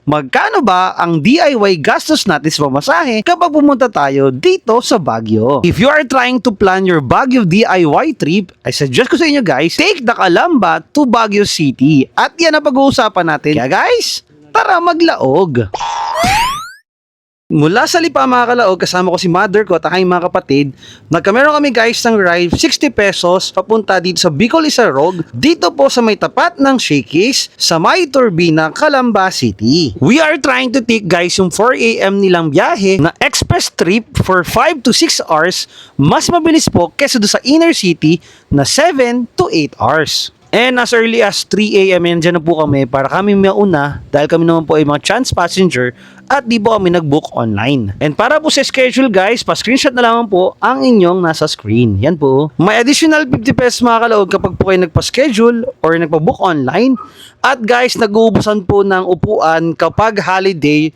Magkano ba ang DIY gastos natin sa pamasahe kapag pumunta tayo dito sa Baguio? If you are trying to plan your Baguio DIY trip, I suggest ko sa inyo guys, take the Calamba to Baguio City. At yan ang pag-uusapan natin. Kaya guys, tara maglaog! Mula sa Lipa mga kalaog, kasama ko si mother ko at aking mga kapatid, nagkameron kami guys ng ride 60 pesos papunta dito sa Bicol Isarog, dito po sa may tapat ng Shakey's sa May Turbina, Calamba City. We are trying to take guys yung 4 AM nilang biyahe na express trip for 5 to 6 hours, mas mabilis po kesa do sa inner city na 7 to 8 hours. And as early as 3 AM yan dyan na po kami para kami mauna dahil kami naman po ay mga chance passenger at di po kami nag-book online. And para po sa schedule guys, pa-screenshot na lamang po ang inyong nasa screen. Yan po. May additional 50 pesos mga kalaog kapag po kayo nagpa-schedule or nagpa-book online. At guys, nag-uubusan po ng upuan kapag holiday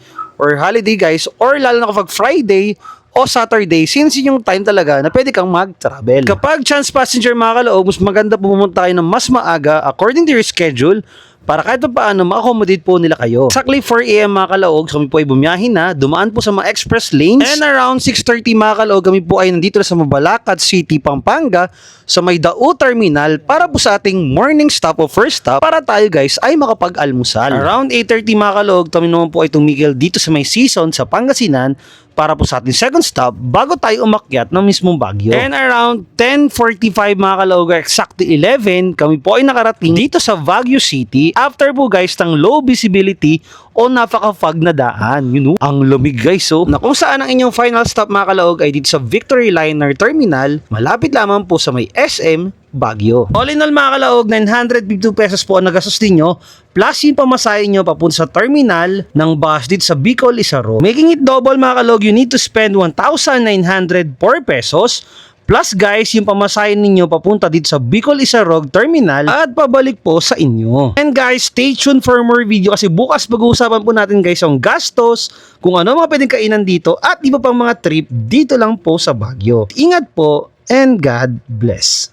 guys or lalo na kapag Friday o Saturday, since yun yung time talaga na pwede kang mag-travel. Kapag chance passenger mga kaloob, mas maganda pumunta tayo ng mas maaga according to your schedule para kahit pa paano ma-accommodate po nila kayo. Exactly 4 AM mga kalaog, kami po ay bumiyahin na, dumaan po sa mga express lanes. And around 6:30 mga kalaog, kami po ay nandito na sa Mabalacat City, Pampanga, sa may Dao Terminal para po sa ating morning stop o first stop para tayo guys ay makapag-almusal. Around 8:30 mga kalaog, kami naman po ay tumigil dito sa may Season sa Pangasinan para po sa ating second stop bago tayo umakyat ng mismong Baguio. And around 10:45 mga kalaog, exactly 11, kami po ay nakarating dito sa Baguio City after po guys ng low visibility o napaka-fog na daan. You know, ang lumig guys na kung saan ang inyong final stop mga kalaog ay dito sa Victory Liner Terminal, malapit lamang po sa may SM Baguio. All in all mga kalaog, 952 pesos po ang nagastos ninyo plus yung pamasahe nyo papunta sa terminal ng bus dito sa Bicol Isarog. Making it double mga kalaog, you need to spend 1,904 pesos plus guys, yung pamasahe ninyo papunta dito sa Bicol Isarog Terminal at pabalik po sa inyo. And guys, stay tuned for more video kasi bukas pag-uusapan po natin guys ang gastos, kung ano mga pwedeng kainan dito at iba pang mga trip dito lang po sa Baguio. Ingat po and God bless.